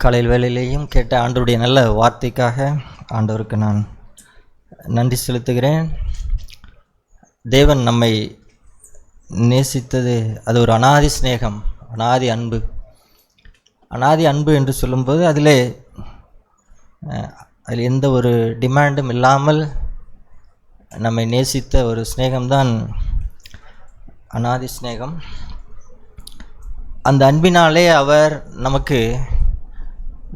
காலையில் வேளையிலேயும் கேட்ட ஆண்டவருடைய நல்ல வார்த்தைக்காக ஆண்டவருக்கு நான் நன்றி செலுத்துகிறேன். தேவன் நம்மை நேசித்தது அது ஒரு அனாதி சிநேகம், அனாதி அன்பு. அனாதி அன்பு என்று சொல்லும்போது அதில் எந்த ஒரு டிமாண்டும் இல்லாமல் நம்மை நேசித்த ஒரு சிநேகம்தான் அனாதி சிநேகம். அந்த அன்பினாலே அவர் நமக்கு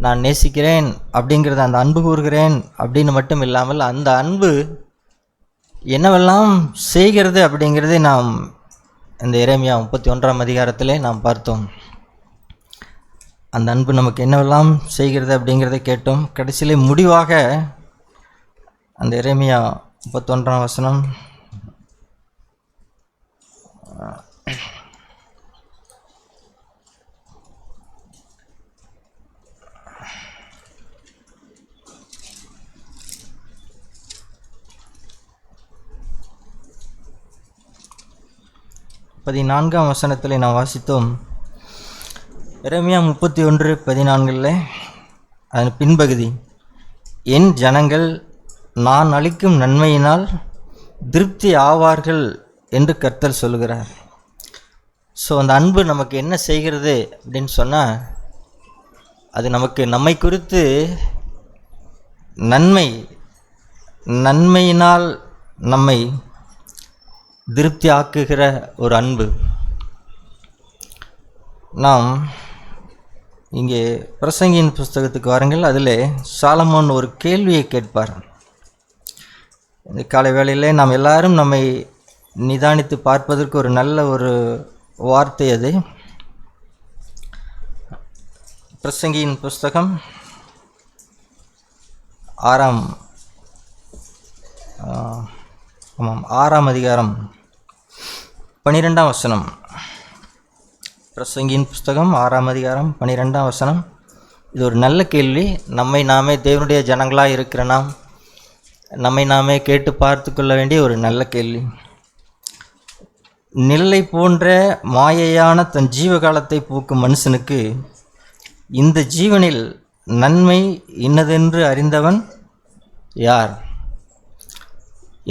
நான் நேசிக்கிறேன் அப்படிங்கிறத, அந்த அன்பு கூறுகிறேன் அப்படின்னு மட்டும் இல்லாமல் அந்த அன்பு என்னவெல்லாம் செய்கிறது அப்படிங்கிறதை நாம் இந்த எரேமியா 31ஆம் அதிகாரத்திலே நாம் பார்த்தோம். அந்த அன்பு நமக்கு என்னவெல்லாம் செய்கிறது அப்படிங்கிறத கேட்டோம். கடைசியிலே முடிவாக அந்த எரேமியா 31ஆம் வசனம் பதினான்காம் வசனத்தில் நாம் வாசித்தோம். எரேமியா 31:14 அதன் பின்பகுதி, என் ஜனங்கள் நான் அளிக்கும் நன்மையினால் திருப்தி ஆவார்கள் என்று கர்த்தர் சொல்லுகிறார். ஸோ அந்த அன்பு நமக்கு என்ன செய்கிறது அப்படின்னு சொன்னால், அது நமக்கு நம்மை குறித்து நன்மையினால் நம்மை திருப்தி ஆக்குகிற ஒரு அன்பு. நாம் இங்கே பிரசங்கியின் புஸ்தகத்துக்கு வாருங்கள். அதில் சாலமோன் ஒரு கேள்வியை கேட்பார். இந்த காலை வேளையிலே நாம் எல்லாரும் நம்மை நிதானித்து பார்ப்பதற்கு ஒரு நல்ல ஒரு வார்த்தை அது. பிரசங்கியின் புஸ்தகம் 6ஆம் அதிகாரம் 12ஆம் வசனம். பிரசங்கியின் புஸ்தகம் 6ஆம் அதிகாரம் 12ஆம் வசனம். இது ஒரு நல்ல கேள்வி. நம்மை நாமே, தேவனுடைய ஜனங்களாக இருக்கிற நாம் நம்மை நாமே கேட்டு பார்த்து கொள்ள வேண்டிய ஒரு நல்ல கேள்வி. நிழலை போன்ற மாயையான தன் ஜீவகாலத்தை போக்கும் மனுஷனுக்கு இந்த ஜீவனில் நன்மை இன்னதென்று அறிந்தவன் யார்?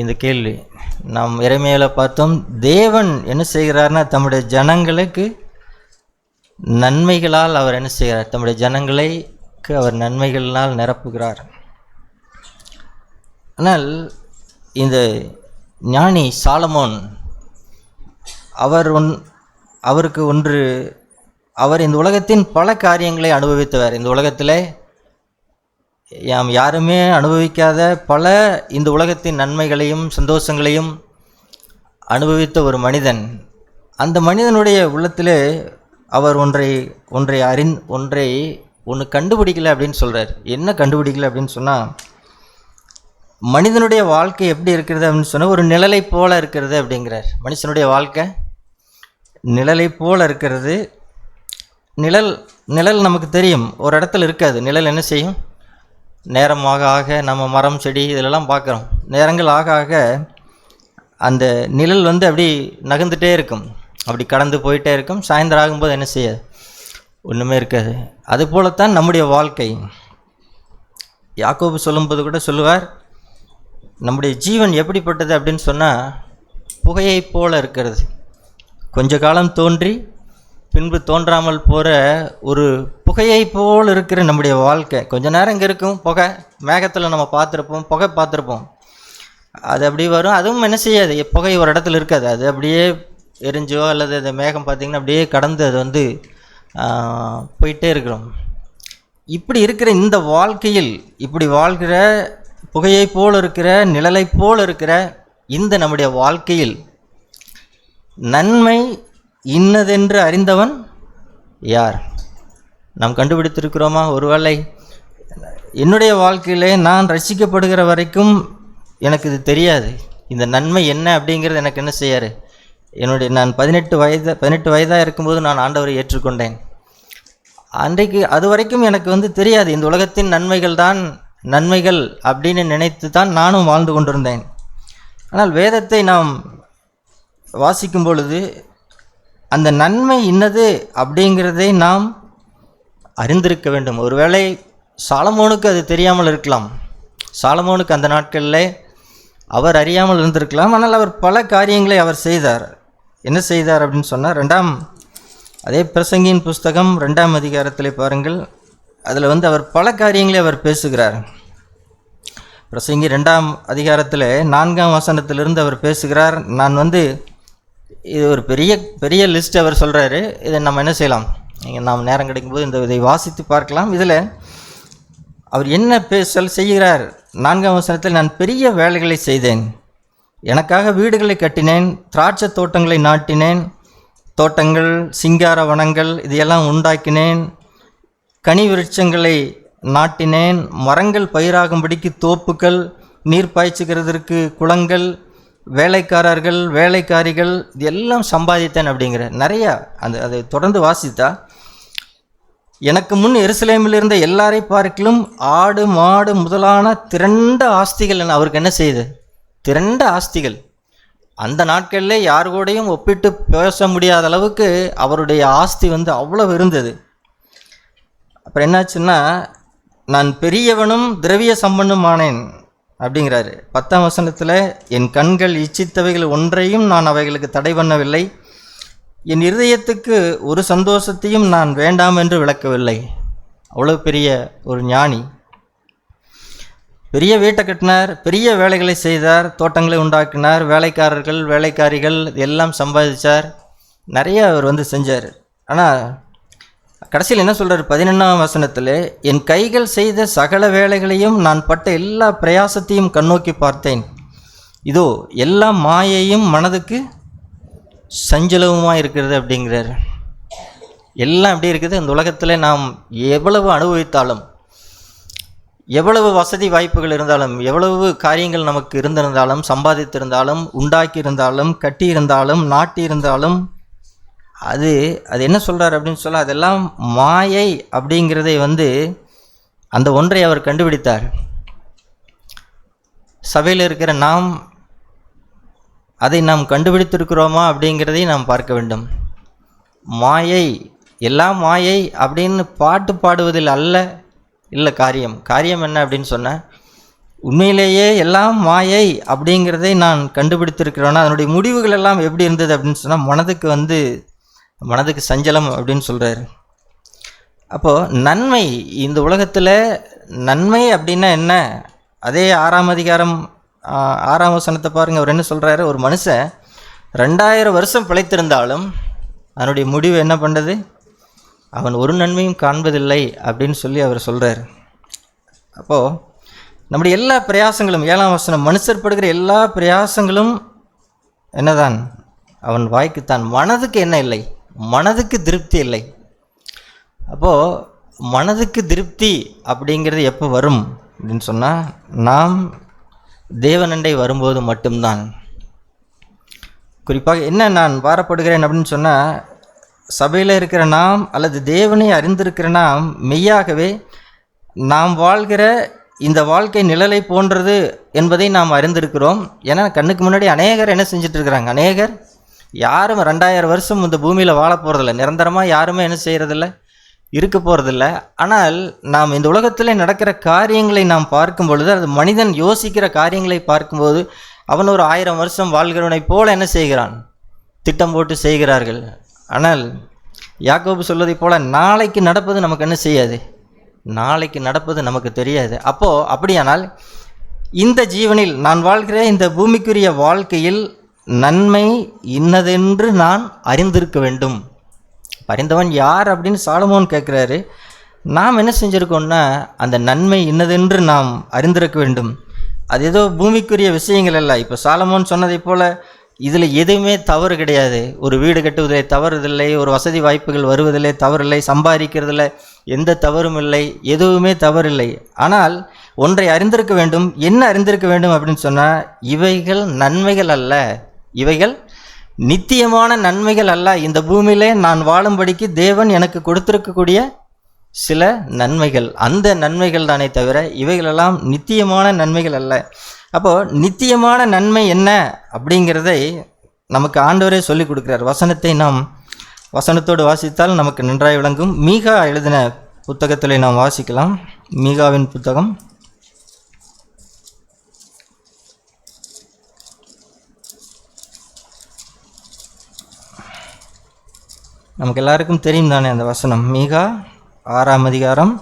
இந்த கேள்வி நாம் எரேமியாவில் பார்த்தோம். தேவன் என்ன செய்கிறார்னா, தம்முடைய ஜனங்களுக்கு நன்மைகளால் அவர் என்ன செய்கிறார்? தம்முடைய ஜனங்களுக்கு அவர் நன்மைகளினால் நிரப்புகிறார். ஆனால் இந்த ஞானி சாலமோன் அவர் இந்த உலகத்தின் பல காரியங்களை அனுபவித்தவர். இந்த உலகத்தில் யாருமே அனுபவிக்காத பல இந்த உலகத்தின் நன்மைகளையும் சந்தோஷங்களையும் அனுபவித்த ஒரு மனிதன். அந்த மனிதனுடைய உள்ளத்திலே அவர் ஒன்று கண்டுபிடிக்கல அப்படின்னு சொல்கிறார். என்ன கண்டுபிடிக்கல அப்படின்னு சொன்னால், மனிதனுடைய வாழ்க்கை எப்படி இருக்கிறது அப்படின்னு சொன்னால் ஒரு நிழலை போல இருக்கிறது அப்படிங்கிறார். மனுஷனுடைய வாழ்க்கை நிழலை போல இருக்கிறது. நிழல் நமக்கு தெரியும், ஒரு இடத்துல இருக்காது. நிழல் என்ன செய்யும்? நேரமாக ஆக நம்ம மரம் செடி இதிலெல்லாம் பார்க்குறோம். நேரங்கள் ஆக ஆக அந்த நிழல் அப்படி நகர்ந்துகிட்டே இருக்கும், அப்படி கடந்து போயிட்டே இருக்கும். சாயந்தரம் ஆகும்போது என்ன செய்யாது? ஒன்றுமே இருக்காது. அதுபோலத்தான் நம்முடைய வாழ்க்கை. யாக்கோபு சொல்லும்போது கூட சொல்லுவார், நம்முடைய ஜீவன் எப்படிப்பட்டது அப்படின்னு சொன்னால் புகையை போல இருக்கிறது. கொஞ்ச காலம் தோன்றி பின்பு தோன்றாமல் போகிற ஒரு புகையை போல் இருக்கிற நம்முடைய வாழ்க்கை. கொஞ்ச நேரம் இங்கே இருக்கும் புகை, மேகத்தில் நம்ம பார்த்துருப்போம், புகை பார்த்துருப்போம். அது அப்படி வரும், அதுவும் என்ன செய்யாது, புகை ஒரு இடத்துல இருக்காது. அது அப்படியே எரிஞ்சோ அல்லது அந்த மேகம் பார்த்திங்கன்னா அப்படியே கடந்து அது போயிட்டே இருக்கிறோம். இப்படி இருக்கிற இந்த வாழ்க்கையில், இப்படி வாழ்கிற புகையை போல் இருக்கிற நிழலை போல் இருக்கிற இந்த நம்முடைய வாழ்க்கையில் நன்மை இன்னதென்று அறிந்தவன் யார்? நாம் கண்டுபிடித்திருக்கிறோமா? ஒருவேளை என்னுடைய வாழ்க்கையிலே நான் ரசிக்கப்படுகிற வரைக்கும் எனக்கு இது தெரியாது. இந்த நன்மை என்ன அப்படிங்கிறது எனக்கு என்ன செய்யாரு? நான் 18 வயதாக இருக்கும்போது நான் ஆண்டவரை ஏற்றுக்கொண்டேன். அன்றைக்கு அது வரைக்கும் எனக்கு தெரியாது. இந்த உலகத்தின் நன்மைகள் அப்படின்னு நினைத்து தான் நானும் வாழ்ந்து கொண்டிருந்தேன். ஆனால் வேதத்தை நாம் வாசிக்கும் பொழுது அந்த நன்மை இன்னது அப்படிங்கிறதை நாம் அறிந்திருக்க வேண்டும். ஒருவேளை சாலமோனுக்கு அது தெரியாமல் இருக்கலாம். சாலமோனுக்கு அந்த நாட்களில் அவர் அறியாமல் இருந்திருக்கலாம். ஆனால் அவர் பல காரியங்களை அவர் செய்தார். என்ன செய்தார் அப்படின்னு சொன்னால், அதே பிரசங்கியின் புஸ்தகம் 2ஆம் அதிகாரத்தில் பாருங்கள். அதில் அவர் பல காரியங்களை அவர் பேசுகிறார். பிரசங்கி 2ஆம் அதிகாரத்தில் 4ஆம் வசனத்திலிருந்து அவர் பேசுகிறார். நான் இது ஒரு பெரிய பெரிய லிஸ்ட் அவர் சொல்கிறாரு. இதை நம்ம என்ன செய்யலாம், நாம் நேரம் கிடைக்கும்போது இதை வாசித்து பார்க்கலாம். இதில் அவர் என்ன செய்கிறார்? 4ஆம் வசனத்தில், நான் பெரிய வேலைகளை செய்தேன், எனக்காக வீடுகளை கட்டினேன், திராட்சை தோட்டங்களை நாட்டினேன், தோட்டங்கள், சிங்கார வனங்கள் இதையெல்லாம் உண்டாக்கினேன், கனி விருட்சங்களை நாட்டினேன், மரங்கள் பயிராகும்படிக்கு தோப்புகள், நீர் பாய்ச்சுகிறதற்கு குளங்கள், வேலைக்காரர்கள், வேலைக்காரிகள், இது எல்லாம் சம்பாதித்தேன் அப்படிங்கிற நிறையா. அதை தொடர்ந்து வாசித்தா, எனக்கு முன் எருசலேமில் இருந்த எல்லாரை பார்க்கிலும் ஆடு மாடு முதலான திரண்ட ஆஸ்திகள் அவருக்கு என்ன செய்யுது? திரண்ட ஆஸ்திகள். அந்த நாட்களில் யார் கூடயும் ஒப்பிட்டு பேச முடியாத அளவுக்கு அவருடைய ஆஸ்தி அவ்வளவு இருந்தது. அப்புறம் என்னாச்சுன்னா, நான் பெரியவனும் திரவிய சம்பன்னுமானேன் அப்படிங்கிறாரு. 10ஆம் வசனத்தில், என் கண்கள் இச்சித்தவைகள் ஒன்றையும் நான் அவைகளுக்கு தடை பண்ணவில்லை, என் இருதயத்துக்கு ஒரு சந்தோஷத்தையும் நான் வேண்டாம் என்று விளக்கவில்லை. அவ்வளோ பெரிய ஒரு ஞானி. பெரிய வீட்டை கட்டினார், பெரிய வேலைகளை செய்தார், தோட்டங்களை உண்டாக்கினார், வேலைக்காரர்கள் வேலைக்காரிகள் எல்லாம் சம்பாதிச்சார், நிறைய அவர் செஞ்சார். ஆனால் கடைசியில் என்ன சொல்கிறார்? 11ஆம் வசனத்தில், என் கைகள் செய்த சகல வேலைகளையும் நான் பட்ட எல்லா பிரயாசத்தையும் கண்ணோக்கி பார்த்தேன், இதோ எல்லா மாயையும் மனதுக்கு சஞ்சலவுமாக இருக்கிறது அப்படிங்கிறார். எல்லாம் எப்படி இருக்குது? இந்த உலகத்தில் நாம் எவ்வளவு அனுபவித்தாலும், எவ்வளவு வசதி வாய்ப்புகள் இருந்தாலும், எவ்வளவு காரியங்கள் நமக்கு இருந்திருந்தாலும், சம்பாதித்திருந்தாலும், உண்டாக்கி இருந்தாலும், கட்டி இருந்தாலும், நாட்டி இருந்தாலும், அது என்ன சொல்கிறார் அப்படின்னு சொல்ல, அதெல்லாம் மாயை அப்படிங்கிறதை அந்த ஒன்றை அவர் கண்டுபிடித்தார். சபையில் இருக்கிற நாம் அதை நாம் கண்டுபிடித்திருக்கிறோமா அப்படிங்கிறதை நாம் பார்க்க வேண்டும். மாயை, எல்லாம் மாயை அப்படின்னு பாட்டு பாடுவதில் இல்லை காரியம் என்ன அப்படின்னு சொன்ன, உண்மையிலேயே எல்லாம் மாயை அப்படிங்கிறதை நான் கண்டுபிடித்திருக்கிறோன்னா அதனுடைய முடிவுகள் எல்லாம் எப்படி இருந்தது அப்படின்னு சொன்னால், மனதுக்கு சஞ்சலம் அப்படின்னு சொல்கிறார். அப்போது நன்மை, இந்த உலகத்தில் நன்மை அப்படின்னா என்ன? அதே 6ஆம் அதிகாரம் 6ஆம் வசனத்தை பாருங்கள். அவர் என்ன சொல்கிறாரு? ஒரு மனுஷன் 2000 வருஷம் பிழைத்திருந்தாலும் அதனுடைய முடிவு என்ன பண்ணுறது? அவன் ஒரு நன்மையும் காண்பதில்லை அப்படின்னு சொல்லி அவர் சொல்கிறார். அப்போது நம்முடைய எல்லா பிரயாசங்களும், 7ஆம் வசனம், மனுஷர் படுகிற எல்லா பிரயாசங்களும் என்னதான்? அவன் வாய்க்குத்தான். மனதுக்கு என்ன இல்லை? மனதுக்கு திருப்தி இல்லை. அப்போது மனதுக்கு திருப்தி அப்படிங்கிறது எப்போ வரும் அப்படின்னு சொன்னால், நாம் தேவனண்டை வரும்போது மட்டும்தான். குறிப்பாக என்ன நான் பாரப்படுகிறேன் அப்படின்னு சொன்னால், சபையில் இருக்கிற நாம் அல்லது தேவனை அறிந்திருக்கிற நாம் மெய்யாகவே நாம் வாழ்கிற இந்த வாழ்க்கை நிழலை போன்றது என்பதை நாம் அறிந்திருக்கிறோம். ஏன்னா கண்ணுக்கு முன்னாடி அநேகர் என்ன செஞ்சிட்ருக்கிறாங்க? அநேகர் யாரும் 2000 வருஷம் இந்த பூமியில் வாழ போகிறதில்ல, நிரந்தரமாக யாருமே என்ன செய்கிறதில்ல, இருக்க போகிறதில்ல. ஆனால் நாம் இந்த உலகத்தில் நடக்கிற காரியங்களை நாம் பார்க்கும் பொழுது, அது மனிதன் யோசிக்கிற காரியங்களை பார்க்கும்போது, அவன் ஒரு 1000 வருஷம் வாழ்கிறவனை போல என்ன செய்கிறான்? திட்டம் போட்டு செய்கிறார்கள். ஆனால் யாக்கோபு சொல்வதை போல நாளைக்கு நடப்பது நமக்கு என்ன செய்யாது? நாளைக்கு நடப்பது நமக்கு தெரியாது. அப்போது அப்படியானால் இந்த ஜீவனில் நான் வாழ்கிற இந்த பூமிக்குரிய வாழ்க்கையில் நன்மை இன்னதென்று நான் அறிந்திருக்க வேண்டும். அறிந்தவன் யார் அப்படின்னு சாலமோன் கேட்குறாரு. நாம் என்ன செஞ்சுருக்கோம்னா, அந்த நன்மை இன்னதென்று நாம் அறிந்திருக்க வேண்டும். அது ஏதோ பூமிக்குரிய விஷயங்கள் அல்ல. இப்போ சாலமோன் சொன்னதை போல் இதில் எதுவுமே தவறு கிடையாது. ஒரு வீடு கட்டுவதில்லை தவறுதில்லை, ஒரு வசதி வாய்ப்புகள் வருவதில்லை தவறில்லை, சம்பாதிக்கிறதில்ல எந்த தவறும் இல்லை, எதுவுமே தவறில்லை. ஆனால் ஒன்றை அறிந்திருக்க வேண்டும். என்ன அறிந்திருக்க வேண்டும் அப்படின்னு சொன்னால், இவைகள் நன்மைகள் அல்ல, இவைகள் நித்தியமான நன்மைகள் அல்ல. இந்த பூமியிலே நான் வாழும்படிக்கு தேவன் எனக்கு கொடுத்திருக்கக்கூடிய சில நன்மைகள், அந்த நன்மைகள் தானே தவிர இவைகளெல்லாம் நித்தியமான நன்மைகள் அல்ல. அப்போது நித்தியமான நன்மை என்ன அப்படிங்கிறதை நமக்கு ஆண்டவரே சொல்லிக் கொடுக்குறார். வசனத்தை நாம் வசனத்தோடு வாசித்தால் நமக்கு நன்றாய் விளங்கும். மீகா எழுதின புத்தகத்தில் நாம் வாசிக்கலாம். மீகாவின் புத்தகம் நமக்கு எல்லாருக்கும் தெரியும் தானே அந்த வசனம். மீகா 6ஆம் அதிகாரம்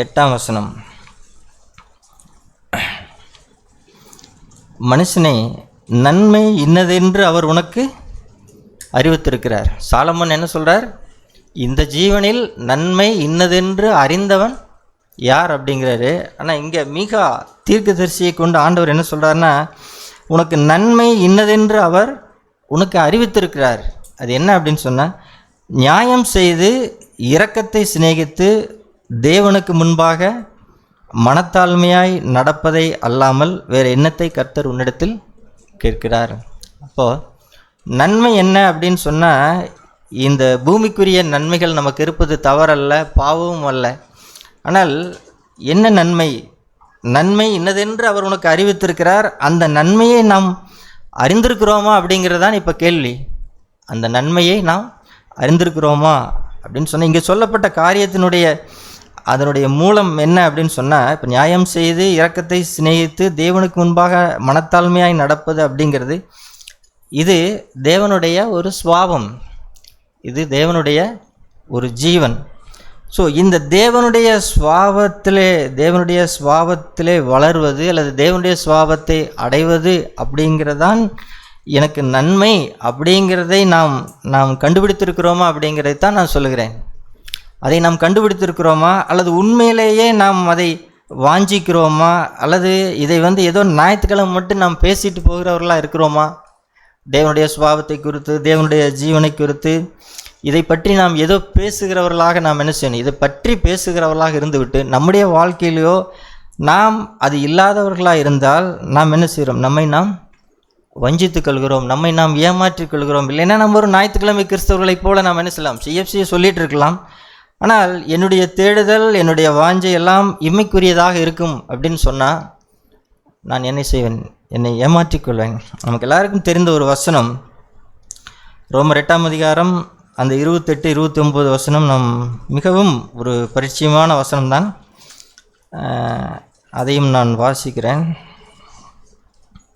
8ஆம் வசனம். மனுஷனே, நன்மை இன்னதென்று அவர் உனக்கு அறிவித்திருக்கிறார். சாலமோன் என்ன சொல்கிறார்? இந்த ஜீவனில் நன்மை இன்னதென்று அறிந்தவன் யார் அப்படிங்கிறாரு. ஆனால் இங்கே மீகா தீர்க்கதரிசியை கொண்டு ஆண்டவர் என்ன சொல்கிறாருன்னா, உனக்கு நன்மை இன்னதென்று அவர் உனக்கு அறிவித்திருக்கிறார். அது என்ன அப்படின்னு சொன்னால், நியாயம் செய்து இரக்கத்தை சிநேகித்து தேவனுக்கு முன்பாக மனத்தாழ்மையாய் நடப்பதை அல்லாமல் வேறு எண்ணத்தை கர்த்தர் உன்னிடத்தில் கேட்கிறார். அப்போது நன்மை என்ன அப்படின்னு சொன்னால், இந்த பூமிக்குரிய நன்மைகள் நமக்கு இருப்பது தவறல்ல, பாவமும் அல்ல. ஆனால் என்ன நன்மை? நன்மை இன்னதென்று அவர் உனக்கு அறிவித்திருக்கிறார். அந்த நன்மையை நாம் அறிந்திருக்கிறோமா அப்படிங்கிறதான் இப்போ கேள்வி. அந்த நன்மையை நாம் அறிந்திருக்கிறோமா அப்படின்னு சொன்னால், இங்கே சொல்லப்பட்ட காரியத்தினுடைய அதனுடைய மூலம் என்ன அப்படின்னு சொன்னால், இப்போ நியாயம் செய்து இரக்கத்தை சிநேகித்து தேவனுக்கு முன்பாக மனத்தாழ்மையாய் நடப்பது அப்படிங்கிறது இது தேவனுடைய ஒரு சுவாபம், இது தேவனுடைய ஒரு ஜீவன். ஸோ இந்த தேவனுடைய சுவாபத்திலே வளர்வது அல்லது தேவனுடைய சுவாபத்தை அடைவது அப்படிங்கிறதான் எனக்கு நன்மை அப்படிங்கிறதை நாம் கண்டுபிடித்திருக்கிறோமா அப்படிங்கிறதை தான் நான் சொல்லுகிறேன். அதை நாம் கண்டுபிடித்திருக்கிறோமா, அல்லது உண்மையிலேயே நாம் அதை வாஞ்சிக்கிறோமா, அல்லது இதை ஏதோ ஞாயிற்றுக்கிழமை மட்டும் நாம் பேசிட்டு போகிறவர்களாக இருக்கிறோமா? தேவனுடைய சுபாவத்தை குறித்து, தேவனுடைய ஜீவனை குறித்து இதை பற்றி நாம் ஏதோ பேசுகிறவர்களாக நாம் என்ன செய்யணும்? இதை பற்றி பேசுகிறவர்களாக இருந்துவிட்டு நம்முடைய வாழ்க்கையிலையோ நாம் அது இல்லாதவர்களாக இருந்தால் நாம் என்ன செய்கிறோம்? நம்மை நாம் வஞ்சித்துக் கொள்கிறோம், நம்மை நாம் ஏமாற்றிக் கொள்கிறோம். இல்லைன்னா நம்ம ஒரு ஞாயிற்றுக்கிழமை கிறிஸ்தவர்களைப் போல நாம் என்ன செய்யலாம்? சிஎஃப்சியை சொல்லிகிட்டு இருக்கலாம். ஆனால் என்னுடைய தேடுதல், என்னுடைய வாஞ்சை எல்லாம் இம்மைக்குரியதாக இருக்கும் அப்படின்னு சொன்னால் நான் என்ன செய்வேன்? என்னை ஏமாற்றிக்கொள்வேன். நமக்கு எல்லாருக்கும் தெரிந்த ஒரு வசனம், ரோமர் 8ஆம் அதிகாரம் அந்த 28, 29 வசனம் நம் மிகவும் ஒரு பரிச்சயமான வசனம்தான். அதையும் நான் வாசிக்கிறேன்.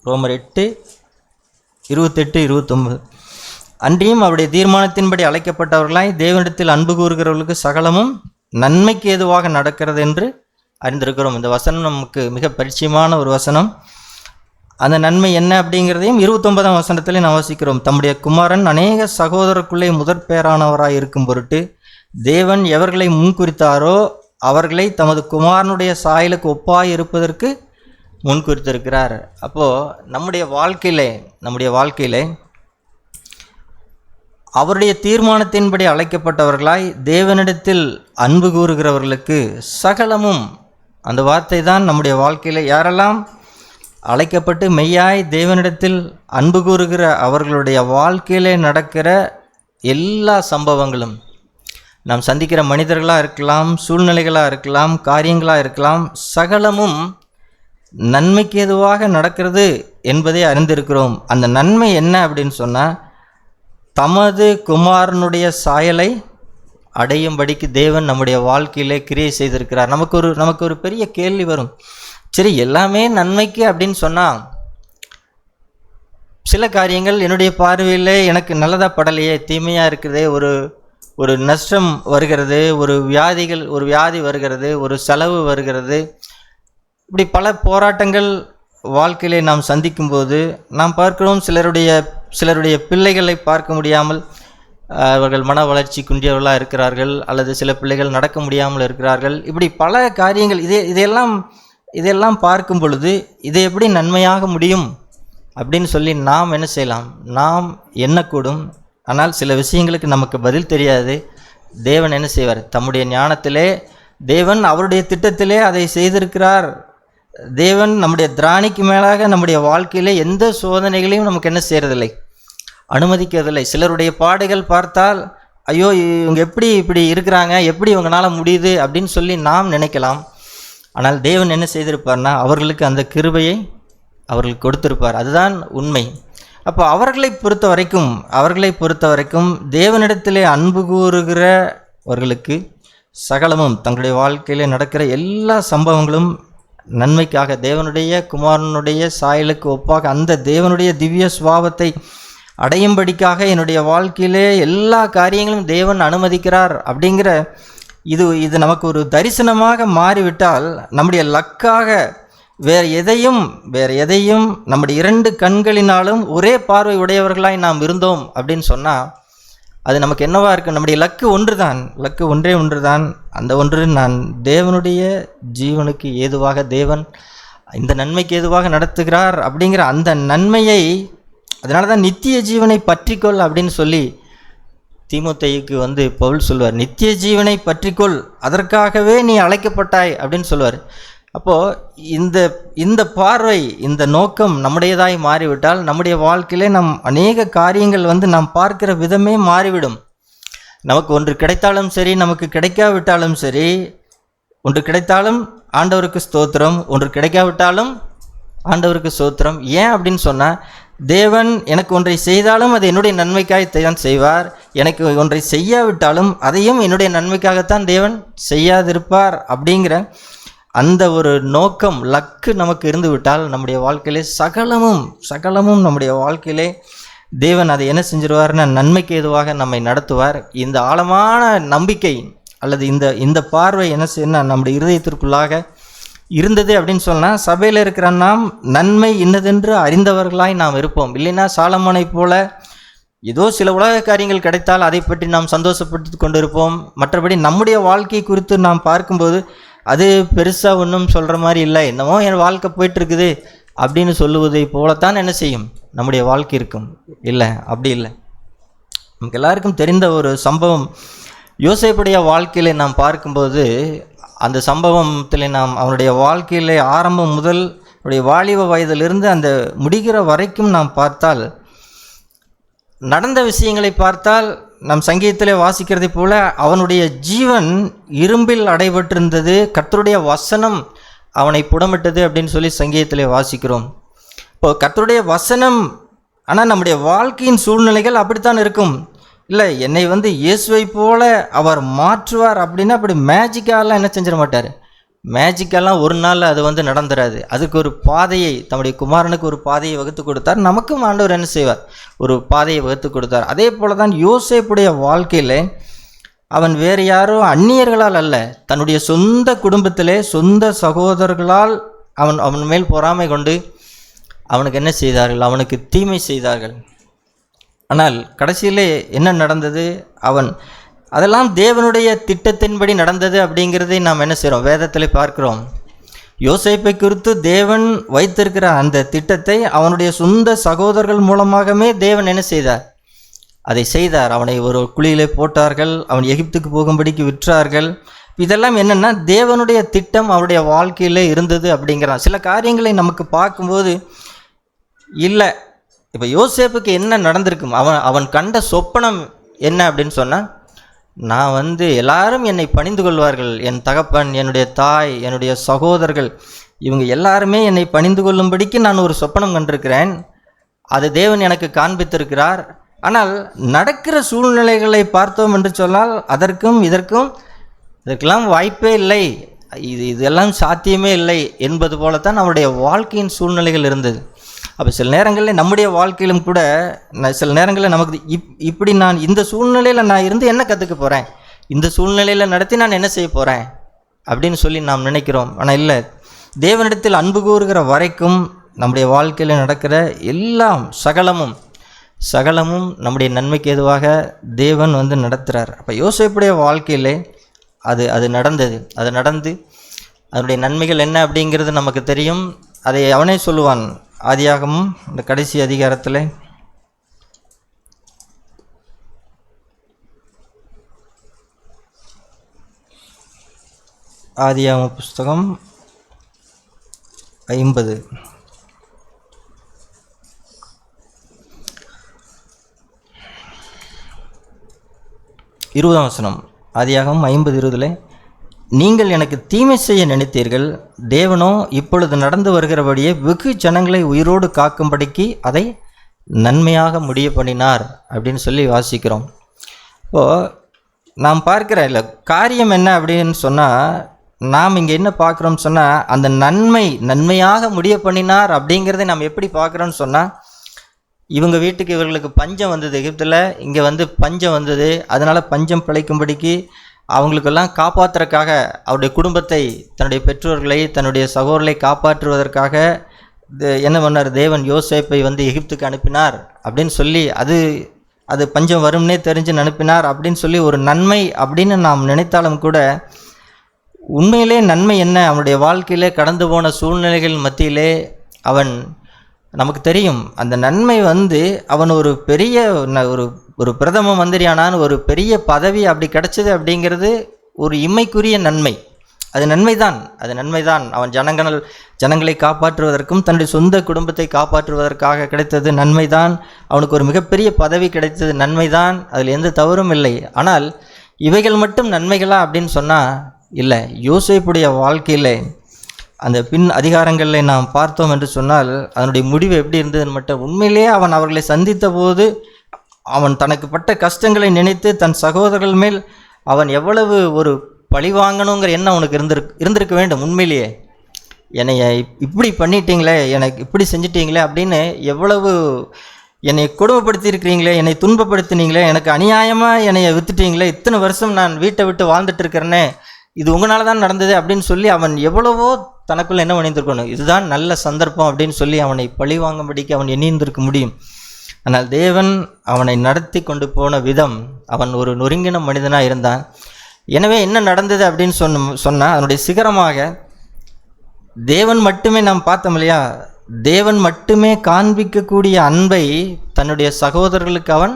ரோமர் 8, 28, 29. அன்றியும் அவருடைய தீர்மானத்தின்படி அழைக்கப்பட்டவர்களாய் தேவனிடத்தில் அன்பு கூறுகிறவர்களுக்கு சகலமும் நன்மைக்கு ஏதுவாக நடக்கிறது என்று அறிந்திருக்கிறோம். இந்த வசனம் நமக்கு மிக பரிச்சயமான ஒரு வசனம். அந்த நன்மை என்ன அப்படிங்கிறதையும் 29ஆம் வசனத்திலே நாம் வாசிக்கிறோம். தம்முடைய குமாரன் அநேக சகோதரருக்குள்ளே முதற் பேரானவராய் இருக்கும் பொருட்டு தேவன் எவர்களை முன்குறித்தாரோ அவர்களை தமது குமாரனுடைய சாயலுக்கு ஒப்பாய் இருப்பதற்கு முன்குறித்திருக்கிறார். அப்போது நம்முடைய வாழ்க்கையிலே அவருடைய தீர்மானத்தின்படி அழைக்கப்பட்டவர்களாய் தேவனிடத்தில் அன்பு கூறுகிறவர்களுக்கு சகலமும், அந்த வார்த்தை தான் நம்முடைய வாழ்க்கையில் யாரெல்லாம் அழைக்கப்பட்டு மெய்யாய் தேவனிடத்தில் அன்பு கூறுகிற அவர்களுடைய வாழ்க்கையிலே நடக்கிற எல்லா சம்பவங்களும், நாம் சந்திக்கிற மனிதர்களாக இருக்கலாம், சூழ்நிலைகளாக இருக்கலாம், காரியங்களாக இருக்கலாம், சகலமும் நன்மைக்கு ஏதுவாக நடக்கிறது என்பதை அறிந்திருக்கிறோம். அந்த நன்மை என்ன அப்படின்னு சொன்னால், தமது குமாரனுடைய சாயலை அடையும்படிக்கு தேவன் நம்முடைய வாழ்க்கையிலே கிரியை செய்திருக்கிறார். நமக்கு ஒரு பெரிய கேள்வி வரும். சரி, எல்லாமே நன்மைக்கு அப்படின்னு சொன்னால் சில காரியங்கள் என்னுடைய பார்வையில் எனக்கு நல்லதாக படலையே, தீமையாக இருக்கிறதே, ஒரு நஷ்டம் வருகிறது, ஒரு வியாதி வருகிறது, ஒரு செலவு வருகிறது, இப்படி பல போராட்டங்கள் வாழ்க்கையிலே நாம் சந்திக்கும்போது நாம் பார்க்கிறோம். சிலருடைய பிள்ளைகளை பார்க்க முடியாமல் அவர்கள் மன வளர்ச்சி குன்றியவர்களாக இருக்கிறார்கள், அல்லது சில பிள்ளைகள் நடக்க முடியாமல் இருக்கிறார்கள். இப்படி பல காரியங்கள் இதெல்லாம் பார்க்கும் பொழுது இதை எப்படி நன்மையாக முடியும் அப்படின்னு சொல்லி நாம் என்ன செய்யலாம்? நாம் எண்ணக்கூடும். ஆனால் சில விஷயங்களுக்கு நமக்கு பதில் தெரியாது. தேவன் என்ன செய்வார்? தம்முடைய ஞானத்திலே தேவன் அவருடைய திட்டத்திலே அதை செய்திருக்கிறார். தேவன் நம்முடைய திராணிக்கு மேலாக நம்முடைய வாழ்க்கையிலே எந்த சோதனைகளையும் நமக்கு என்ன செய்கிறதில்லை, அனுமதிக்கிறதில்லை. சிலருடைய பாடுகள் பார்த்தால் ஐயோ இவங்க எப்படி இப்படி இருக்கிறாங்க, எப்படி இவங்களால் முடியுது அப்படின்னு சொல்லி நாம் நினைக்கலாம். ஆனால் தேவன் என்ன செய்திருப்பார்னா அவர்களுக்கு அந்த கிருபையை அவர்களுக்கு கொடுத்திருப்பார். அதுதான் உண்மை. அப்போ அவர்களை பொறுத்த வரைக்கும் தேவனிடத்திலே அன்பு கூறுகிறவர்களுக்கு சகலமும் தங்களுடைய வாழ்க்கையில் நடக்கிற எல்லா சம்பவங்களும் நன்மைக்காக, தேவனுடைய குமாரனுடைய சாயலுக்கு ஒப்பாக அந்த தேவனுடைய திவ்ய சுபாவத்தை அடையும்படிக்காக என்னுடைய வாழ்க்கையிலே எல்லா காரியங்களும் தேவன் அனுமதிக்கிறார் அப்படிங்கிற இது நமக்கு ஒரு தரிசனமாக மாறிவிட்டால், நம்முடைய லக்காக வேறு எதையும் நம்முடைய 2 கண்களினாலும் ஒரே பார்வை உடையவர்களாய் நாம் இருந்தோம் அப்படின்னு சொன்னால், அது நமக்கு என்னவா இருக்கு? நம்முடைய லக்கு ஒன்றே ஒன்று தான். அந்த ஒன்று, நான் தேவனுடைய ஜீவனுக்கு ஏதுவாக, தேவன் இந்த நன்மைக்கு ஏதுவாக நடத்துகிறார் அப்படிங்கிற அந்த நன்மையை, அதனால தான் நித்திய ஜீவனை பற்றிக்கொள் அப்படின்னு சொல்லி தீமோத்தேயுக்கு பவுல் சொல்வார். நித்திய ஜீவனை பற்றிக்கொள், அதற்காகவே நீ அழைக்கப்பட்டாய் அப்படின்னு சொல்வார். அப்போது இந்த பார்வை, இந்த நோக்கம் நம்முடையதாய் மாறிவிட்டால், நம்முடைய வாழ்க்கையிலே அநேக காரியங்கள் நாம் பார்க்கிற விதமே மாறிவிடும். நமக்கு ஒன்று கிடைத்தாலும் சரி, நமக்கு கிடைக்காவிட்டாலும் சரி, ஒன்று கிடைத்தாலும் ஆண்டவருக்கு ஸ்தோத்திரம், ஒன்று கிடைக்காவிட்டாலும் ஆண்டவருக்கு ஸ்தோத்திரம். ஏன் அப்படின்னு சொன்னால், தேவன் எனக்கு ஒன்றை செய்தாலும் அது என்னுடைய நன்மைக்காகத்தான் செய்வார், எனக்கு ஒன்றை செய்யாவிட்டாலும் அதையும் என்னுடைய நன்மைக்காகத்தான் தேவன் செய்யாதிருப்பார் அப்படிங்கிற அந்த ஒரு நோக்கம், லக்கு நமக்கு இருந்து விட்டால், நம்முடைய வாழ்க்கையிலே சகலமும் நம்முடைய வாழ்க்கையிலே தேவன் அதை என்ன செஞ்சிருவார்னா நன்மைக்கு ஏதுவாக நம்மை நடத்துவார். இந்த ஆழமான நம்பிக்கை அல்லது இந்த பார்வை என்ன செய்யணும், நம்முடைய இருதயத்திற்குள்ளாக இருந்தது அப்படின்னு சொன்னால், சபையில் இருக்கிற நாம் நன்மை இன்னதென்று அறிந்தவர்களாய் நாம் இருப்போம். இல்லைன்னா சாலமோனை போல ஏதோ சில உலக காரியங்கள் கிடைத்தால் அதை பற்றி நாம் சந்தோஷப்பட்டு கொண்டு இருப்போம். மற்றபடி நம்முடைய வாழ்க்கை குறித்து நாம் பார்க்கும்போது, அது பெருசாக ஒன்றும் சொல்கிற மாதிரி இல்லை, என்னமோ என் வாழ்க்கை போயிட்டுருக்குது அப்படின்னு சொல்லுவதை போலத்தான் என்ன செய்யும் நம்முடைய வாழ்க்கை இருக்கும். இல்லை, அப்படி இல்லை. நமக்கு எல்லாருக்கும் தெரிந்த ஒரு சம்பவம், யோசேப்புடைய வாழ்க்கையில நாம் பார்க்கும்போது, அந்த சம்பவத்தில் நாம் அவனுடைய வாழ்க்கையிலே ஆரம்பம் முதல் அவருடைய வாலிப வயதிலிருந்து அந்த முடிகிற வரைக்கும் நாம் பார்த்தால், நடந்த விஷயங்களை பார்த்தால், நம் சங்கீதத்திலே வாசிக்கிறதை போல அவனுடைய ஜீவன் இரும்பில் அடைபட்டிருந்தது, கர்த்தருடைய வசனம் அவனை புடமிட்டது அப்படின்னு சொல்லி சங்கீதத்திலே வாசிக்கிறோம். இப்போது கர்த்தருடைய வசனம், ஆனால் நம்முடைய வாழ்க்கையின் சூழ்நிலைகள் அப்படித்தான் இருக்கும். இல்லை, என்னை இயேசுவை போல அவர் மாற்றுவார் அப்படின்னா அப்படி மேஜிக்காலாம் என்ன செஞ்சிட மாட்டார். மேஜிக்கெல்லாம் ஒரு நாள் அது நடந்துடாது. அதுக்கு ஒரு பாதையை, தம்முடைய குமாரனுக்கு ஒரு பாதையை வகுத்து கொடுத்தார். நமக்கும் ஆண்டவர் என்ன செய்வார், ஒரு பாதையை வகுத்து கொடுத்தார். அதே போல தான் யோசேப்புடைய வாழ்க்கையில் அவன் வேறு யாரோ அந்நியர்களால் அல்ல, தன்னுடைய சொந்த குடும்பத்திலே சொந்த சகோதரர்களால் அவன் மேல் பொறாமை கொண்டு அவனுக்கு என்ன செய்தார்கள், அவனுக்கு தீமை செய்தார்கள். ஆனால் கடைசியிலே என்ன நடந்தது, அதெல்லாம் தேவனுடைய திட்டத்தின்படி நடந்தது அப்படிங்கிறதை நாம் என்ன செய்கிறோம், வேதத்தில் பார்க்கிறோம். யோசேப்பை குறித்து தேவன் வைத்திருக்கிற அந்த திட்டத்தை அவனுடைய சொந்த சகோதரர்கள் மூலமாகவே தேவன் என்ன செய்தார், அதை செய்தார். அவனை ஒரு குழியிலே போட்டார்கள், அவன் எகிப்துக்கு போகும்படிக்கு விற்றார்கள். இதெல்லாம் என்னென்னா தேவனுடைய திட்டம் அவனுடைய வாழ்க்கையில் இருந்தது அப்படிங்கிறான். சில காரியங்களை நமக்கு பார்க்கும்போது இல்லை, இப்போ யோசேப்புக்கு என்ன நடந்திருக்கும், அவன் கண்ட சொப்பனம் என்ன அப்படின்னு சொன்னால், நான் எல்லாரும் என்னை பணிந்து கொள்வார்கள், என் தகப்பன், என்னுடைய தாய், என்னுடைய சகோதரர்கள், இவங்க எல்லாருமே என்னை பணிந்து கொள்ளும்படிக்கு நான் ஒரு சொப்பனம் கண்டிருக்கிறேன், அது தேவன் எனக்கு காண்பித்திருக்கிறார். ஆனால் நடக்கிற சூழ்நிலைகளை பார்த்தோம் என்று சொன்னால் இதற்கெல்லாம் வாய்ப்பே இல்லை, இதெல்லாம் சாத்தியமே இல்லை என்பது போலத்தான் அவருடைய வாழ்க்கையின் சூழ்நிலைகள் இருந்தது. அப்போ சில நேரங்களில் நம்முடைய வாழ்க்கையிலும் கூட சில நேரங்களில் நமக்கு இப்படி நான் இந்த சூழ்நிலையில் நான் இருந்து என்ன கற்றுக்க போகிறேன், இந்த சூழ்நிலையில் நடத்தி நான் என்ன செய்ய போகிறேன் அப்படின்னு சொல்லி நாம் நினைக்கிறோம். ஆனால் இல்லை, தேவனிடத்தில் அன்பு கூறுகிற வரைக்கும் நம்முடைய வாழ்க்கையில் நடக்கிற எல்லாம் சகலமும் நம்முடைய நன்மைக்கு ஏதுவாக தேவன் நடத்துகிறார். அப்போ யோசேப்புடைய வாழ்க்கையிலே அது நடந்தது. அது நடந்து அதனுடைய நன்மைகள் என்ன அப்படிங்கிறது நமக்கு தெரியும். அதை அவனே சொல்லுவான். ஆதியாகமும் இந்த கடைசி அதிகாரத்தில் ஆதியாகம புஸ்தகம் 50 20ஆம் வசனம். ஆதியாகமம் 50:20, நீங்கள் எனக்கு தீமை செய்ய நினைத்தீர்கள், தேவனோ இப்பொழுது நடந்து வருகிறபடியே வெகு ஜனங்களை உயிரோடு காக்கும்படிக்கு அதை நன்மையாக முடிய பண்ணினார் அப்படின்னு சொல்லி வாசிக்கிறோம். இப்போது நாம் பார்க்கிற இல்லை காரியம் என்ன அப்படின்னு சொன்னால், நாம் இங்கே என்ன பார்க்குறோம்னு சொன்னால், அந்த நன்மையாக முடிய பண்ணினார் அப்படிங்கிறத நாம் எப்படி பார்க்குறோன்னு சொன்னால், இவங்க வீட்டுக்கு இவர்களுக்கு பஞ்சம் வந்தது, எகிப்தில் இங்கே வந்து பஞ்சம் வந்தது. அதனால் பஞ்சம் பிழைக்கும்படிக்கு அவங்களுக்கெல்லாம் காப்பாற்றுறதுக்காக, அவருடைய குடும்பத்தை, தன்னுடைய பெற்றோர்களை, தன்னுடைய சகோதரர்களை காப்பாற்றுவதற்காக என்ன பண்ணார், தேவன் யோசேப்பை வந்து எகிப்துக்கு அனுப்பினார் அப்படின்னு சொல்லி, அது பஞ்சம் வரும்னே தெரிஞ்சு அனுப்பினார் அப்படின்னு சொல்லி ஒரு நன்மை அப்படின்னு நாம் நினைத்தாலும் கூட, உண்மையிலே நன்மை என்ன, அவனுடைய வாழ்க்கையிலே கடந்து போன சூழ்நிலைகள் மத்தியிலே அவன், நமக்கு தெரியும் அந்த நன்மை வந்து அவன் ஒரு பெரிய ஒரு பிரதம மந்திரியானான், ஒரு பெரிய பதவி அப்படி கிடைச்சது அப்படிங்கிறது ஒரு இம்மைக்குரிய நன்மை. அது நன்மைதான். அவன் ஜனங்களை காப்பாற்றுவதற்கும் தன்னுடைய சொந்த குடும்பத்தை காப்பாற்றுவதற்காக கிடைத்தது நன்மைதான். அவனுக்கு ஒரு மிகப்பெரிய பதவி கிடைத்தது நன்மைதான், அதில் எந்த தவறும் இல்லை. ஆனால் இவைகள் மட்டும் நன்மைகளா அப்படின்னு சொன்னால் இல்லை. யோசேப்புடைய வாழ்க்கையில் அந்த பின் அதிகாரங்களில் நாம் பார்த்தோம் என்று சொன்னால், அதனுடைய முடிவு எப்படி இருந்ததுன்னு மட்டும், உண்மையிலேயே அவன் அவர்களை சந்தித்த போது அவன் தனக்கு பட்ட கஷ்டங்களை நினைத்து தன் சகோதரர்கள் மேல் அவன் எவ்வளவு ஒரு பழி வாங்கணுங்கிற எண்ணம் அவனுக்கு இருந்திருக்க வேண்டும். உண்மையிலேயே என்னை இப்படி பண்ணிட்டீங்களே, எனக்கு இப்படி செஞ்சிட்டீங்களே அப்படின்னு, எவ்வளவு என்னை கொடுமைப்படுத்தியிருக்கிறீங்களே, என்னை துன்பப்படுத்தினீங்களே, எனக்கு அநியாயமாக என்னை வித்துட்டீங்களே, இத்தனை வருஷம் நான் வீட்டை விட்டு வாழ்ந்துட்டு இருக்கிறேனே, இது உங்களால் தான் நடந்தது அப்படின்னு சொல்லி அவன் எவ்வளவோ தனக்குள்ளே என்ன பண்ணியிருந்திருக்கணும், இதுதான் நல்ல சந்தர்ப்பம் அப்படின்னு சொல்லி அவனை பழி வாங்கும்படிக்கு அவன் எண்ணியிருந்திருக்க முடியும். ஆனால் தேவன் அவனை நடத்தி கொண்டு போன விதம், அவன் ஒரு நொறுங்கின மனிதனாக இருந்தான். எனவே என்ன நடந்தது அப்படின்னு சொன்னால், அதனுடைய சிகரமாக தேவன் மட்டுமே நாம் பார்த்தோம் இல்லையா, தேவன் மட்டுமே காண்பிக்கக்கூடிய அன்பை தன்னுடைய சகோதரர்களுக்கு அவன்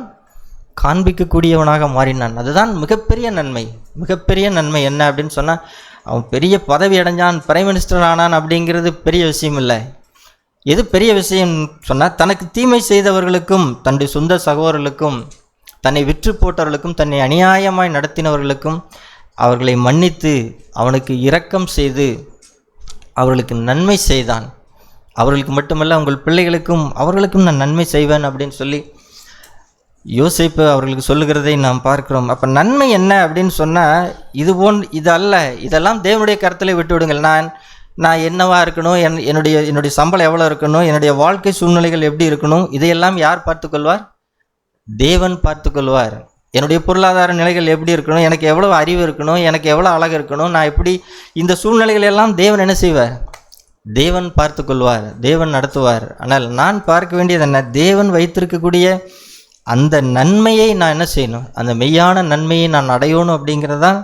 காண்பிக்கக்கூடியவனாக மாறினான். அதுதான் மிகப்பெரிய நன்மை என்ன அப்படின்னு சொன்னால், அவன் பெரிய பதவி அடைஞ்சான், பிரைம் மினிஸ்டர் ஆனான் அப்படிங்கிறது பெரிய விஷயம் இல்லை. எது பெரிய விஷயம் சொன்னால், தனக்கு தீமை செய்தவர்களுக்கும், தன்னுடைய சொந்த சகோதரர்களுக்கும், தன்னை விற்று போட்டவர்களுக்கும், தன்னை அநியாயமாய் நடத்தினவர்களுக்கும் அவர்களை மன்னித்து அவனுக்கு இரக்கம் செய்து அவர்களுக்கு நன்மை செய்தான். அவர்களுக்கு மட்டுமல்ல, உங்கள் பிள்ளைகளுக்கும் அவர்களுக்கும் நான் நன்மை செய்வேன் அப்படின்னு சொல்லி யோசேப்பு அவர்களுக்கு சொல்லுகிறதை நாம் பார்க்கிறோம். அப்போ நன்மை என்ன அப்படின்னு சொன்னால், இது அல்ல, இதெல்லாம் தேவனுடைய கருத்தில் விட்டு விடுங்கள். நான் என்னவா இருக்கணும், என்னுடைய சம்பளம் எவ்வளோ இருக்கணும், என்னுடைய வாழ்க்கை சூழ்நிலைகள் எப்படி இருக்கணும், இதையெல்லாம் யார் பார்த்துக்கொள்வார்? தேவன் பார்த்துக்கொள்வார். என்னுடைய பொருளாதார நிலைகள் எப்படி இருக்கணும், எனக்கு எவ்வளோ அறிவு இருக்கணும், எனக்கு எவ்வளோ அழகு இருக்கணும், நான் எப்படி, இந்த சூழ்நிலைகள் எல்லாம் தேவன் என்ன செய்வார்? தேவன் பார்த்துக்கொள்வார், தேவன் நடத்துவார். ஆனால் நான் பார்க்க வேண்டியது என்ன, தேவன் வைத்திருக்கக்கூடிய அந்த நன்மையை நான் என்ன செய்யணும், அந்த மெய்யான நன்மையை நான் அடையணும் அப்படிங்கிறதான்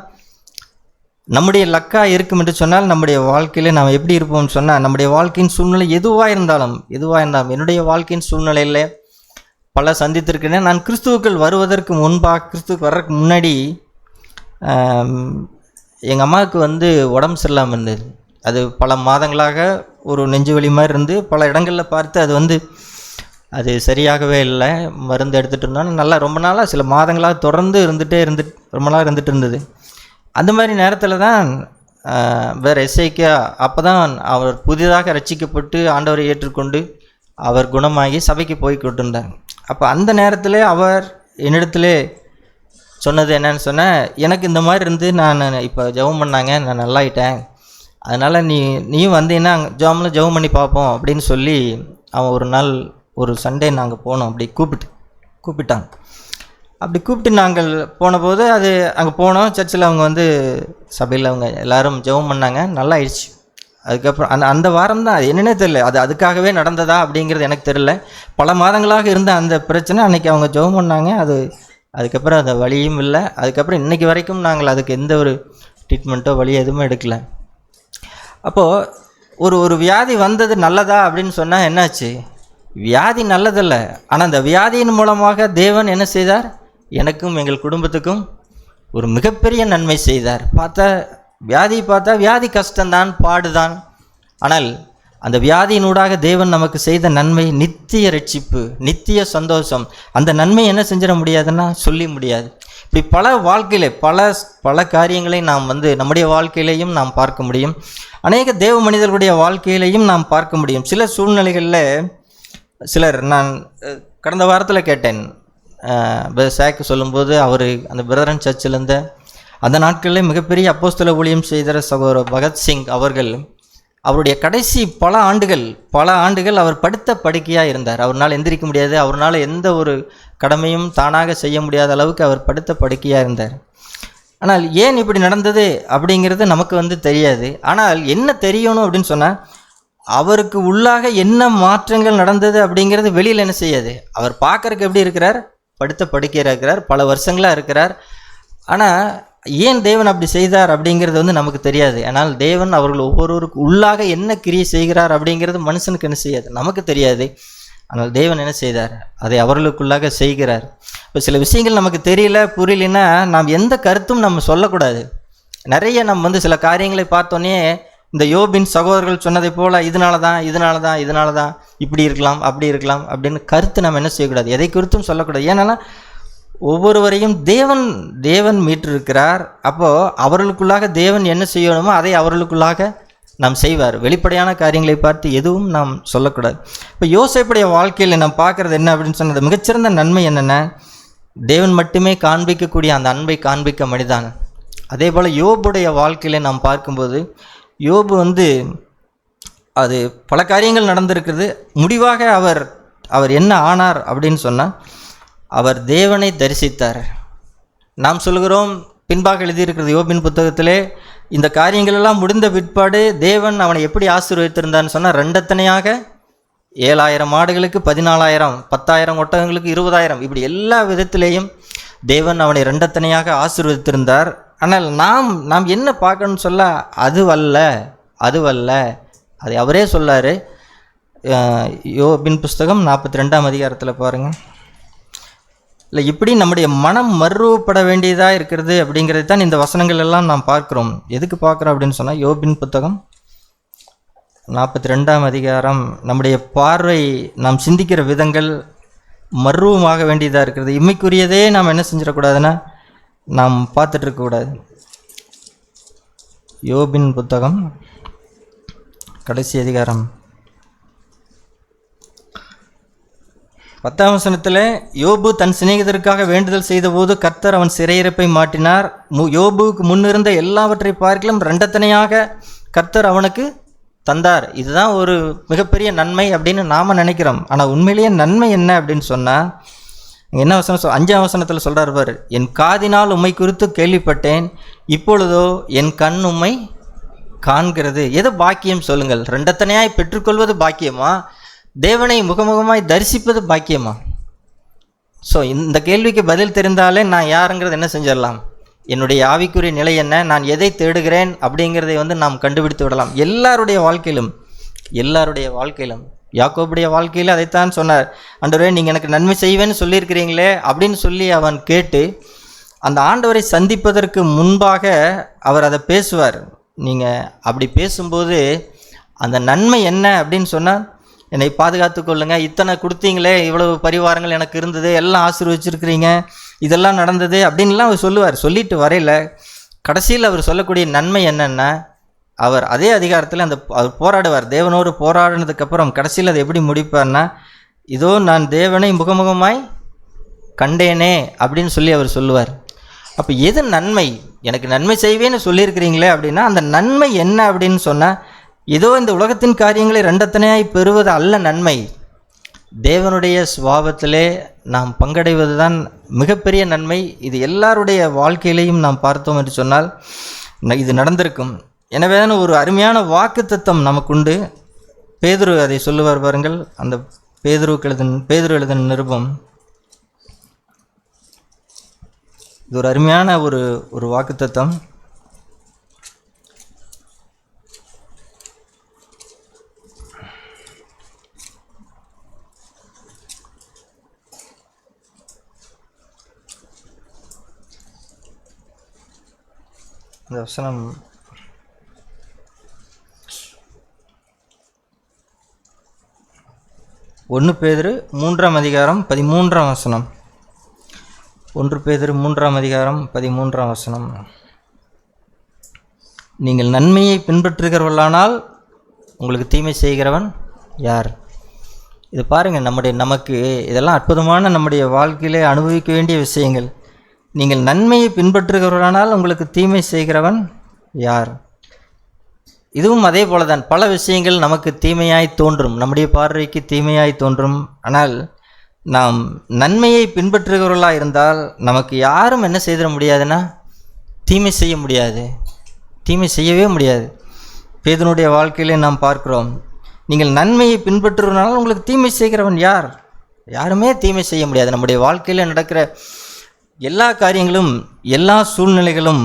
நம்முடைய லக்காக இருக்கும் என்று சொன்னால், நம்முடைய வாழ்க்கையில் நாம் எப்படி இருப்போம்னு சொன்னால், நம்முடைய வாழ்க்கையின் சூழ்நிலை எதுவாக இருந்தாலும் என்னுடைய வாழ்க்கையின் சூழ்நிலையில் பல சந்தித்திருக்கிறேன். நான் கிறிஸ்துவுக்குள் வருவதற்கு முன்பாக, கிறிஸ்துவுக்கு வர்றதுக்கு முன்னாடி எங்கள் அம்மாவுக்கு வந்து உடம்பு சரியில்லாமல் இருந்தது. அது பல மாதங்களாக ஒரு நெஞ்சு வலி மாதிரி இருந்து, பல இடங்களில் பார்த்து அது சரியாகவே இல்லை. மருந்து எடுத்துகிட்டு இருந்தோம், நல்லா ரொம்ப நாளாக சில மாதங்களாக தொடர்ந்து ரொம்ப நாள் இருந்துகிட்டு இருந்தது. அந்த மாதிரி நேரத்தில் தான் வேறு எஸ்ஐக்கா அப்போ தான் அவர் புதிதாக ரட்சிக்கப்பட்டு ஆண்டவரை ஏற்றுக்கொண்டு அவர் குணமாகி சபைக்கு போய் கொண்டிருந்தார். அப்போ அந்த நேரத்தில் அவர் என்னிடத்துல சொன்னது என்னன்னு சொன்னால், எனக்கு இந்த மாதிரி இருந்து நான் இப்போ ஜெபம் பண்ணாங்க, நான் நல்லாயிட்டேன், அதனால் நீயும் வந்தீங்கன்னா ஜெபம் பண்ணி பார்ப்போம் அப்படின்னு சொல்லி அவன் ஒரு நாள் ஒரு சண்டே நாங்கள் போனோம். அப்படி கூப்பிட்டாங்க. அப்படி கூப்பிட்டு நாங்கள் போனபோது அங்கே போனோம். சர்ச்சில் அவங்க சபையில் அவங்க எல்லோரும் ஜெபம் பண்ணாங்க, நல்லா ஆயிடுச்சு. அதுக்கப்புறம் அந்த வாரம் தான் அது என்னன்னே தெரியல, அதுக்காகவே நடந்ததா அப்படிங்கிறது எனக்கு தெரியல. பல மாதங்களாக இருந்த அந்த பிரச்சனை அன்றைக்கி அவங்க ஜெபம் பண்ணாங்க. அதுக்கப்புறம் அந்த வலியும் இல்லை. அதுக்கப்புறம் இன்றைக்கி வரைக்கும் நாங்கள் அதுக்கு எந்த ஒரு ட்ரீட்மெண்ட்டோ வலியோ எதுவுமே எடுக்கலை. அப்போது ஒரு வியாதி வந்தது நல்லதா அப்படின்னு சொன்னால் என்னாச்சு? வியாதி நல்லதில்லை, ஆனால் அந்த வியாதியின் மூலமாக தேவன் என்ன செய்தார்? எனக்கும் எங்கள் குடும்பத்துக்கும் ஒரு மிகப்பெரிய நன்மை செய்தார். பார்த்தா வியாதி கஷ்டம்தான், பாடுதான். ஆனால் அந்த வியாதியினூடாக தேவன் நமக்கு செய்த நன்மை நித்திய ரட்சிப்பு, நித்திய சந்தோஷம். அந்த நன்மை என்ன செஞ்சிட முடியாதுன்னா சொல்லி முடியாது. இப்படி பல வாழ்க்கையில பல காரியங்களை நாம் நம்முடைய வாழ்க்கையிலையும் நாம் பார்க்க முடியும். அநேக தேவ மனிதர்களுடைய வாழ்க்கையிலையும் நாம் பார்க்க முடியும். சில சூழ்நிலைகளில் நான் கடந்த வாரத்தில் கேட்டேன், சேக்கு சொல்லும்போது அவர் அந்த பிரதரன் சர்ச்சில் இருந்த அந்த நாட்களில் மிகப்பெரிய அப்போஸ்தல ஊழியம் செய்த சகோதரர் பகத்சிங் அவர்கள் அவருடைய கடைசி பல ஆண்டுகள் அவர் படுத்த படுக்கையாக இருந்தார். அவரால் எந்திரிக்க முடியாது, அவரால் எந்த ஒரு கடமையும் தானாக செய்ய முடியாத அளவுக்கு அவர் படுத்த படுக்கையாக இருந்தார். ஆனால் ஏன் இப்படி நடந்தது அப்படிங்கிறது நமக்கு தெரியாது. ஆனால் என்ன தெரியணும் அப்படின்னு சொன்னால், அவருக்கு உள்ளாக என்ன மாற்றங்கள் நடந்தது அப்படிங்கிறது வெளியில் என்ன செய்யாது. அவர் பார்க்கறதுக்கு எப்படி இருக்கிறார்? படுத்த படுக்கையாக இருக்கிறார், பல வருஷங்களாக இருக்கிறார். ஆனால் ஏன் தேவன் அப்படி செய்தார் அப்படிங்கிறது நமக்கு தெரியாது. ஆனால் தேவன் அவர்கள் ஒவ்வொருவருக்கு உள்ளாக என்ன கிரியை செய்கிறார் அப்படிங்கிறது மனுஷனுக்கு என்ன செய்யாது, நமக்கு தெரியாது. ஆனால் தேவன் என்ன செய்தார்? அதை அவர்களுக்குள்ளாக செய்கிறார். இப்போ சில விஷயங்கள் நமக்கு தெரியல, புரியலன்னா நாம் எந்த கருத்தும் நம்ம சொல்லக்கூடாது. நிறைய நம்ம சில காரியங்களை பார்த்தோன்னே இந்த யோபின் சகோதரர்கள் சொன்னதை போல் இதனால தான் இப்படி இருக்கலாம் அப்படி இருக்கலாம் அப்படின்னு கருத்து நம்ம என்ன செய்யக்கூடாது, எதை குறித்தும் சொல்லக்கூடாது. ஏன்னா ஒவ்வொருவரையும் தேவன் மீட்டிருக்கிறார். அப்போது அவர்களுக்குள்ளாக தேவன் என்ன செய்யணுமோ அதை அவர்களுக்குள்ளாக நாம் செய்வார். வெளிப்படையான காரியங்களை பார்த்து எதுவும் நாம் சொல்லக்கூடாது. இப்போ யோசேப்புடைய வாழ்க்கையில் நாம் பார்க்குறது என்ன அப்படின்னு சொன்னது, மிகச்சிறந்த நன்மை என்னென்ன, தேவன் மட்டுமே காண்பிக்கக்கூடிய அந்த அன்பை காண்பிக்க மனிதான். அதே போல் யோபுடைய வாழ்க்கையில் நாம் பார்க்கும்போது யோபு அது பல காரியங்கள் நடந்திருக்கிறது. முடிவாக அவர் என்ன ஆனார் அப்படின்னு சொன்னால், அவர் தேவனை தரிசித்தார். நாம் சொல்கிறோம், பின்பாக எழுதியிருக்கிறது யோபின் புத்தகத்திலே, இந்த காரியங்கள் எல்லாம் முடிந்த பிற்பாடு தேவன் அவனை எப்படி ஆசீர்வதித்திருந்தான்னு சொன்னால், ரெண்டத்தனையாக 7,000 மாடுகளுக்கு 14,000, 10,000 ஒட்டகங்களுக்கு 20,000, இப்படி எல்லா விதத்திலேயும் தேவன் அவனை ரெண்டத்தனையாக ஆசீர்வதித்திருந்தார். ஆனால் நாம் என்ன பார்க்கணும்னு சொல்ல, அதுவல்ல அதை அவரே சொல்லார். யோபின் புஸ்தகம் 42ஆம் அதிகாரத்தில் பாருங்கள். இல்லை, இப்படி நம்முடைய மனம் மறுரூபப்பட வேண்டியதாக இருக்கிறது அப்படிங்கிறது தான் இந்த வசனங்கள் எல்லாம் நாம் பார்க்குறோம். எதுக்கு பார்க்குறோம் அப்படின்னு சொன்னால், யோபின் புத்தகம் 42ஆம் அதிகாரம், நம்முடைய பார்வை, நாம் சிந்திக்கிற விதங்கள் மறுரூபமாக வேண்டியதாக இருக்கிறது. இம்மைக்குரியதே நாம் என்ன செஞ்சிடக்கூடாதுன்னா நாம் பார்த்துட்டு இருக்கக்கூடாது. யோபின் புத்தகம் கடைசி அதிகாரம் 10ஆம் வசனத்தில், யோபு தன் சிநேகிதருக்காக வேண்டுதல் செய்தபோது கர்த்தர் அவன் சிறையிருப்பை மாற்றினார். யோபுவுக்கு முன்னிருந்த எல்லாவற்றை பார்க்கலாம் ரெண்டத்தனையாக கர்த்தர் அவனுக்கு தந்தார். இதுதான் ஒரு மிகப்பெரிய நன்மை அப்படின்னு நாம் நினைக்கிறோம். ஆனால் உண்மையிலேயே நன்மை என்ன அப்படின்னு சொன்னால், என்ன வசனம் 5ஆம் வசனத்தில் சொல்கிறார் பார், என் காதினால் உம்மை குறித்து கேள்விப்பட்டேன், இப்பொழுதோ என் கண் உம்மை காண்கிறது. எது பாக்கியம் சொல்லுங்கள்? ரெண்டத்தனையாய் பெற்றுக்கொள்வது பாக்கியமா, தேவனை முகமுகமாய் தரிசிப்பது பாக்கியமா? ஸோ இந்த கேள்விக்கு பதில் தெரிந்தாலே நான் யாருங்கிறது என்ன செஞ்சிடலாம், என்னுடைய ஆவிக்குரிய நிலை என்ன, நான் எதை தேடுகிறேன் அப்படிங்கிறதை நாம் கண்டுபிடித்து விடலாம். எல்லாருடைய வாழ்க்கையிலும் யாக்கோபுடைய வாழ்க்கையில் அதைத்தான் சொன்னார். ஆண்டவரே, நீங்கள் எனக்கு நன்மை செய்வேன்னு சொல்லியிருக்கிறீங்களே அப்படின்னு சொல்லி அவன் கேட்டு, அந்த ஆண்டவரை சந்திப்பதற்கு முன்பாக அவர் அதை பேசுவார். நீங்கள் அப்படி பேசும்போது அந்த நன்மை என்ன அப்படின்னு சொன்னால், என்னை பாதுகாத்து கொள்ளுங்க, இத்தனை கொடுத்தீங்களே, இவ்வளவு பரிவாரங்கள் எனக்கு இருந்தது, எல்லாம் ஆசீர்வதிச்சிருக்கிறீங்க, இதெல்லாம் நடந்தது அப்படின்லாம் அவர் சொல்லுவார். சொல்லிட்டு வரையில கடைசியில் அவர் சொல்லக்கூடிய நன்மை என்னென்னா, அவர் அதே அதிகாரத்தில் அவர் போராடுவார். தேவனோடு போராடினதுக்கப்புறம் கடைசியில் அதை எப்படி முடிப்பார்னா, இதோ நான் தேவனை முகமுகமாய் கண்டேனே அப்படின்னு சொல்லி அவர் சொல்லுவார். அப்போ எது நன்மை, எனக்கு நன்மை செய்வேன்னு சொல்லியிருக்கிறீங்களே அப்படின்னா அந்த நன்மை என்ன அப்படின்னு சொன்னால், ஏதோ இந்த உலகத்தின் காரியங்களை ரெண்டத்தனையாய் பெறுவது அல்ல நன்மை. தேவனுடைய சுபாவத்திலே நாம் பங்கடைவது தான் மிகப்பெரிய நன்மை. இது எல்லாருடைய வாழ்க்கையிலையும் நாம் பார்த்தோம் என்று சொன்னால் இது நடந்திருக்கும். எனவே தான் ஒரு அருமையான வாக்குத்தத்தம் நமக்குண்டு. பேதுரு அதை சொல்லுவார் பாருங்கள். அந்த பேதுரு எழுதின நிருபம், இது ஒரு அருமையான ஒரு வாக்குத்தத்தம். அந்த வசனம் 1 பேதுரு 3ஆம் அதிகாரம் 13ஆம் வசனம். 1 பேதுரு 3ஆம் அதிகாரம் 13ஆம் வசனம். நீங்கள் நன்மையை பின்பற்றுகிறவர்களானால் உங்களுக்கு தீமை செய்கிறவன் யார்? இது பாருங்கள், நமக்கு இதெல்லாம் அற்புதமான நம்முடைய வாழ்க்கையிலே அனுபவிக்க வேண்டிய விஷயங்கள். நீங்கள் நன்மையை பின்பற்றுகிறவரானால் உங்களுக்கு தீமை செய்கிறவன் யார்? இதுவும் அதே போல தான். பல விஷயங்கள் நமக்கு தீமையாய் தோன்றும், நம்முடைய பார்வைக்கு தீமையாய் தோன்றும். ஆனால் நாம் நன்மையை பின்பற்றுகிறவர்களாக இருந்தால் நமக்கு யாரும் என்ன செய்திட முடியாதுன்னா தீமை செய்ய முடியாது, தீமை செய்யவே முடியாது. பேதுனுடைய வாழ்க்கையிலே நாம் பார்க்கிறோம், நீங்கள் நன்மையை பின்பற்றுவதனால உங்களுக்கு தீமை செய்கிறவன் யார்? யாருமே தீமை செய்ய முடியாது. நம்முடைய வாழ்க்கையில் நடக்கிற எல்லா காரியங்களும், எல்லா சூழ்நிலைகளும்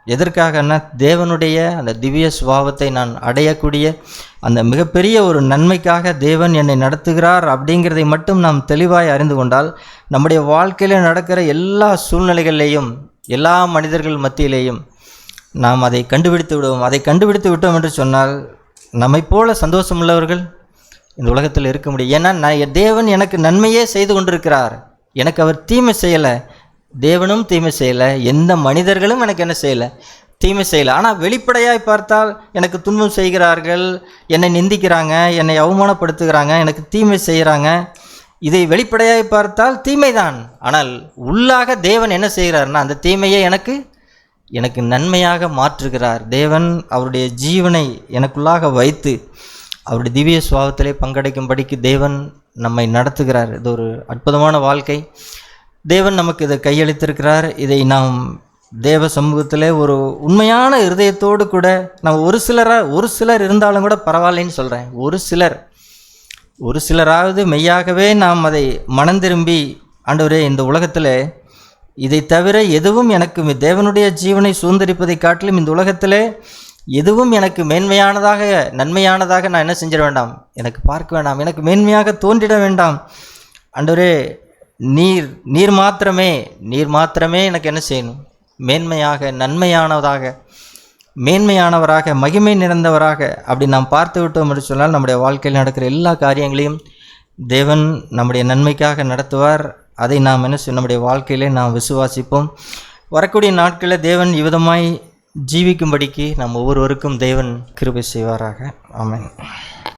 எதற்காகன்னா தேவனுடைய அந்த திவ்ய சுபாவத்தை நான் அடையக்கூடிய அந்த மிகப்பெரிய ஒரு நன்மைக்காக தேவன் என்னை நடத்துகிறார் அப்படிங்கிறதை மட்டும் நாம் தெளிவாய் அறிந்து கொண்டால் நம்முடைய வாழ்க்கையில் நடக்கிற எல்லா சூழ்நிலைகளிலேயும், எல்லா மனிதர்கள் மத்தியிலேயும் நாம் அதை கண்டுபிடித்து விடுவோம். அதை கண்டுபிடித்து விட்டோம் என்று சொன்னால் நம்மை போல சந்தோஷமுள்ளவர்கள் இந்த உலகத்தில் இருக்க முடியும். ஏன்னா தேவன் எனக்கு நன்மையே செய்து கொண்டிருக்கிறார், எனக்கு அவர் தீமை செய்யலை, தேவனும் தீமை செய்யலை, எந்த மனிதர்களும் எனக்கு என்ன செய்யலை, தீமை செய்யலை. ஆனால் வெளிப்படையாய் பார்த்தால் எனக்கு துன்பம் செய்கிறார்கள், என்னை நிந்திக்கிறாங்க, என்னை அவமானப்படுத்துகிறாங்க, எனக்கு தீமை செய்கிறாங்க. இதை வெளிப்படையாய் பார்த்தால் தீமைதான். ஆனால் உள்ளாக தேவன் என்ன செய்கிறார்னா அந்த தீமையை எனக்கு நன்மையாக மாற்றுகிறார். தேவன் அவருடைய ஜீவனை எனக்குள்ளாக வைத்து அவருடைய திவ்ய சுபாவத்திலே பங்கடைக்கும்படிக்கு தேவன் நம்மை நடத்துகிறார். இது ஒரு அற்புதமான வாழ்க்கை. தேவன் நமக்கு இதை கையளித்திருக்கிறார். இதை நாம் தேவ சமூகத்தில் ஒரு உண்மையான இருதயத்தோடு கூட நம்ம ஒரு சிலர் இருந்தாலும் கூட பரவாயில்லைன்னு சொல்கிறேன். ஒரு சிலராவது மெய்யாகவே நாம் அதை மனந்திரும்பி, ஆண்டவரே இந்த உலகத்தில் இதை தவிர எதுவும் எனக்கு, தேவனுடைய ஜீவனை சுதந்திரிப்பதை காட்டிலும் இந்த உலகத்தில் எதுவும் எனக்கு மேன்மையானதாக நன்மையானதாக நான் என்ன செஞ்சிட வேண்டாம், எனக்கு பார்க்க வேண்டாம், எனக்கு மேன்மையாக தோன்றிட வேண்டாம். ஆண்டவரே நீர் மாத்திரமே எனக்கு என்ன செய்யணும், மேன்மையாக நன்மையானதாக மேன்மையானவராக மகிமை நிறைந்தவராக அப்படி நாம் பார்த்து விட்டோம் என்று சொன்னால் நம்முடைய வாழ்க்கையில் நடக்கிற எல்லா காரியங்களையும் தேவன் நம்முடைய நன்மைக்காக நடத்துவார். அதை நாம் என்ன செய்ய, நம்முடைய வாழ்க்கையிலே நாம் விசுவாசிப்போம். வரக்கூடிய நாட்களில் தேவன் இவ்விதமாய் ஜீவிக்கும்படிக்கு நாம் ஒவ்வொருவருக்கும் தேவன் கிருபை செய்வாராக. ஆமென்.